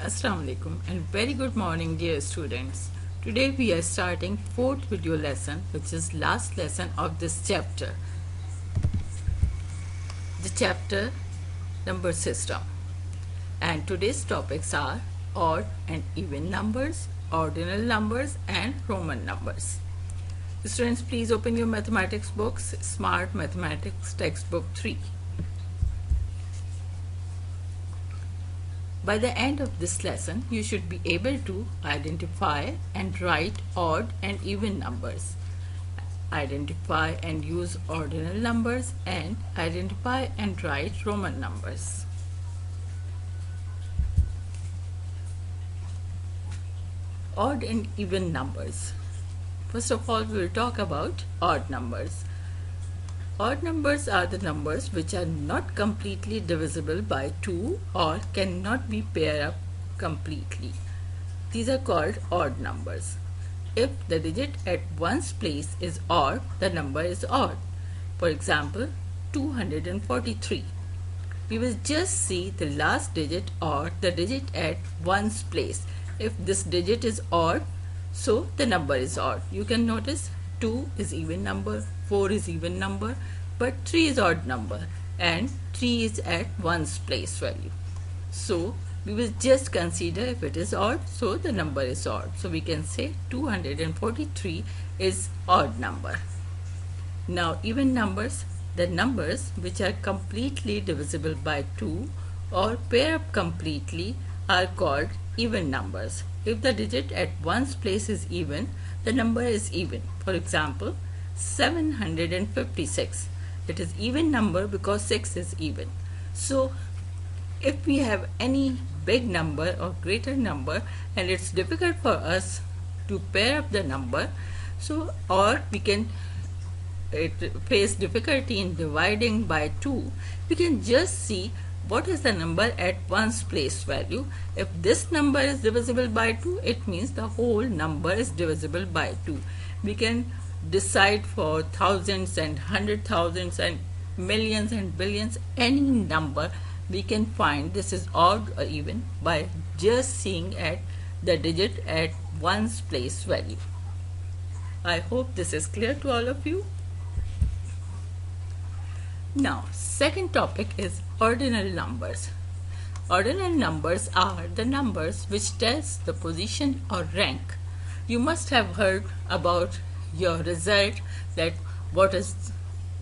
Assalamu alaikum and very good morning dear students. Today we are starting fourth video lesson, which is last lesson of this chapter. The chapter number system. And today's topics are odd and even numbers, ordinal numbers and Roman numbers. Students, please open your mathematics books, Smart Mathematics Textbook 3. By the end of this lesson, you should be able to identify and write odd and even numbers, identify and use ordinal numbers, and identify and write Roman numbers. Odd and even numbers. First of all, we will talk about odd numbers. Odd numbers are the numbers which are not completely divisible by 2 or cannot be paired up completely. These are called odd numbers. If the digit at one's place is odd, the number is odd. For example, 243. We will just see the last digit or the digit at one's place. If this digit is odd, so the number is odd. You can notice 2 is even number, 4 is even number, but 3 is odd number and 3 is at one's place value. So we will just consider if it is odd, so the number is odd. So we can say 243 is odd number. Now even numbers, the numbers which are completely divisible by 2 or pair up completely are called even numbers. If the digit at one's place is even, the number is even. For example, 756. It is even number because 6 is even. So if we have any big number or greater number and it's difficult for us to pair up the number, so or we can face difficulty in dividing by 2, we can just see what is the number at one's place value. If this number is divisible by 2, it means the whole number is divisible by 2. We can decide for thousands and hundred thousands and millions and billions, any number we can find this is odd or even by just seeing at the digit at one's place value. I hope this is clear to all of you. Now, second topic is ordinal numbers. Ordinal numbers are the numbers which tells the position or rank. You must have heard about your result, that what is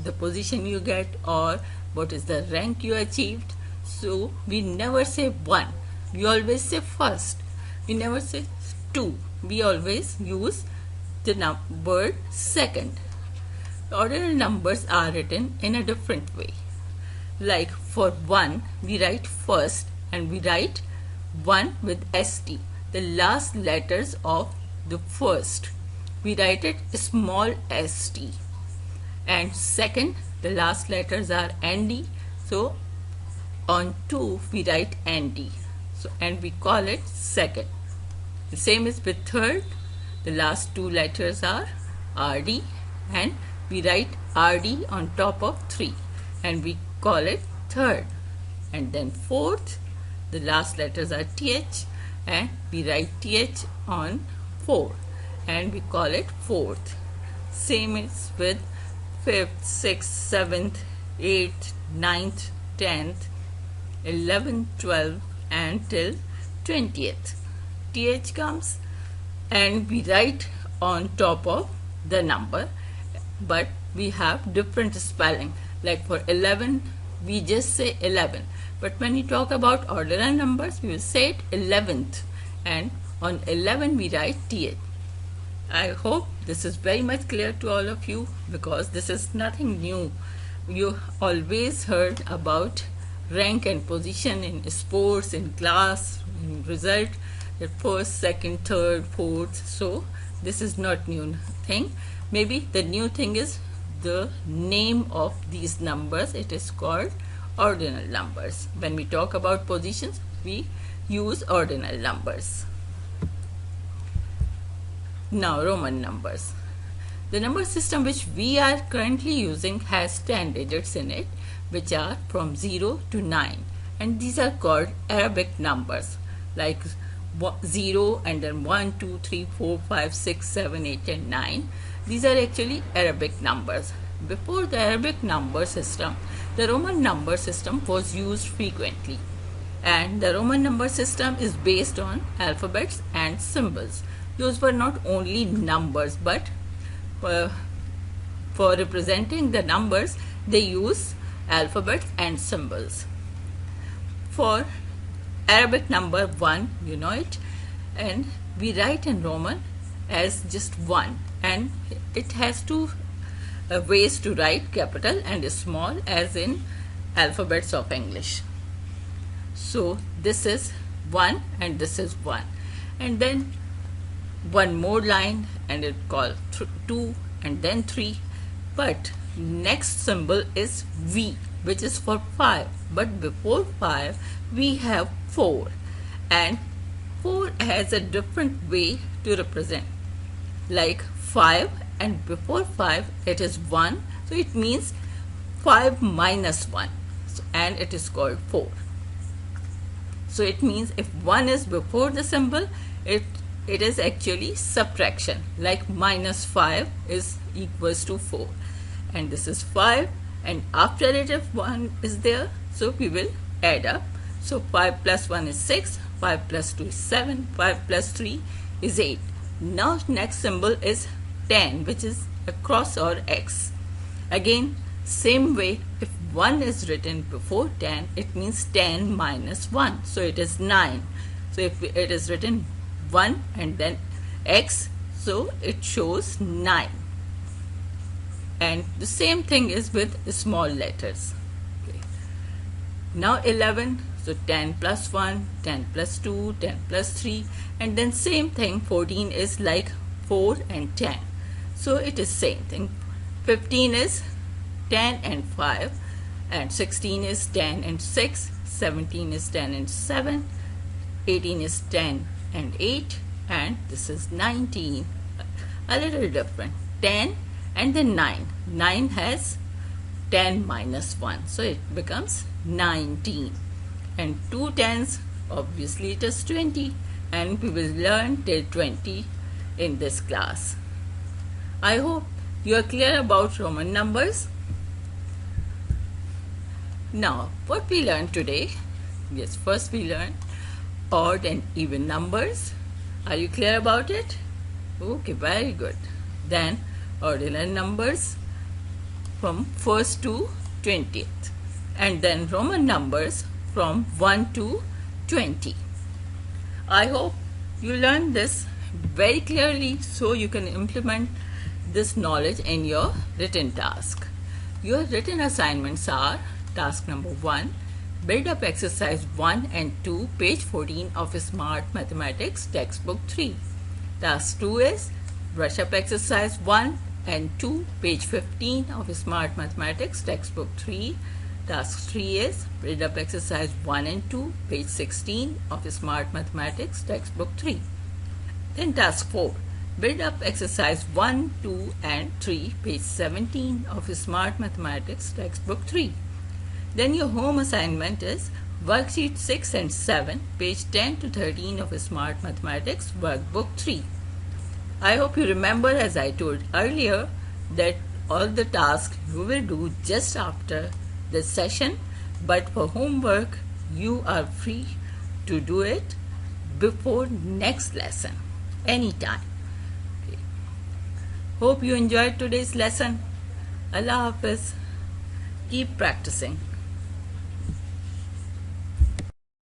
the position you get or what is the rank you achieved. So we never say 1, we always say first. We never say 2, we always use the word second. Ordinal numbers are written in a different way. Like for 1, we write first and we write 1 with ST, the last letters of the first. We write it small st. And second, the last letters are ND. So on 2, we write ND. So and we call it second. The same is with third. The last 2 letters are RD and we write RD on top of 3 and we call it third. And then fourth, the last letters are TH and we write TH on 4 and we call it fourth. Same is with 5th, 6th, 7th, 8th, 9th, 10th, 11th, 12th and till 20th. TH comes and we write on top of the number, but we have different spelling. Like for 11, we just say 11. But when we talk about ordinal numbers, we will say it 11th. And on 11, we write TH. I hope this is very much clear to all of you because this is nothing new. You always heard about rank and position in sports, in class, in result, the first, second, third, fourth. So this is not new thing. Maybe the new thing is the name of these numbers. It is called ordinal numbers. When we talk about positions, we use ordinal numbers. Now Roman numbers. The number system which we are currently using has 10 digits in it, which are from 0 to 9, and these are called Arabic numbers. like 0 and then 1, 2, 3, 4, 5, 6, 7, 8 and 9. These are actually Arabic numbers. Before the Arabic number system, the Roman number system was used frequently, and the Roman number system is based on alphabets and symbols. Those were not only numbers, but for representing the numbers they use alphabets and symbols. For Arabic number 1, you know it, and we write in Roman as just 1, and it has two ways to write, capital and small, as in alphabets of English. So this is 1 and this is 1, and then one more line and it called 2 and then 3. But next symbol is V, which is for 5, but before 5 we have 4, and 4 has a different way to represent, like 5, and before 5 it is 1, so it means 5 minus 1, and it is called 4. So it means if 1 is before the symbol, it is actually subtraction, like minus 5 is equals to 4, and this is 5, and after it if 1 is there, so we will add up. So 5 plus 1 is 6, 5 plus 2 is 7, 5 plus 3 is 8. Now next symbol is 10, which is a cross or X. Again, same way, if 1 is written before 10, it means 10 minus 1, so it is 9. So if it is written 1 and then X, so it shows 9. And the same thing is with small letters. Okay. Now 11, so 10 plus 1, 10 plus 2, 10 plus 3, and then same thing, 14 is like 4 and 10. So it is same thing. 15 is 10 and 5, and 16 is 10 and 6, 17 is 10 and 7, 18 is 10 and 8, and this is 19. A little different. 10 and then 9. 9 has 10 minus 1, so it becomes 19. And 2 tens, obviously it is 20, and we will learn till 20 in this class. I hope you are clear about Roman numbers. Now, what we learned today? Yes, first we learned odd and even numbers. Are you clear about it? Okay, very good. Then ordinal numbers from 1st to 20th, and then Roman numbers from 1 to 20. I hope you learned this very clearly so you can implement this knowledge in your written task. Your written assignments are: task number 1, build up exercise 1 and 2, page 14 of Smart Mathematics textbook 3. Task 2 is brush up exercise 1 and 2, page 15 of Smart Mathematics textbook 3. Task 3 is build up exercise 1 and 2, page 16 of Smart Mathematics textbook 3. Then task 4, build up exercise 1, 2 and 3, page 17 of Smart Mathematics textbook 3. Then your home assignment is worksheet 6 and 7, page 10 to 13 of Smart Mathematics workbook 3. I hope you remember, as I told earlier, that all the tasks you will do just after this session, but for homework you are free to do it before next lesson anytime. Okay. Hope you enjoyed today's lesson. Allah Hafiz. Keep practicing.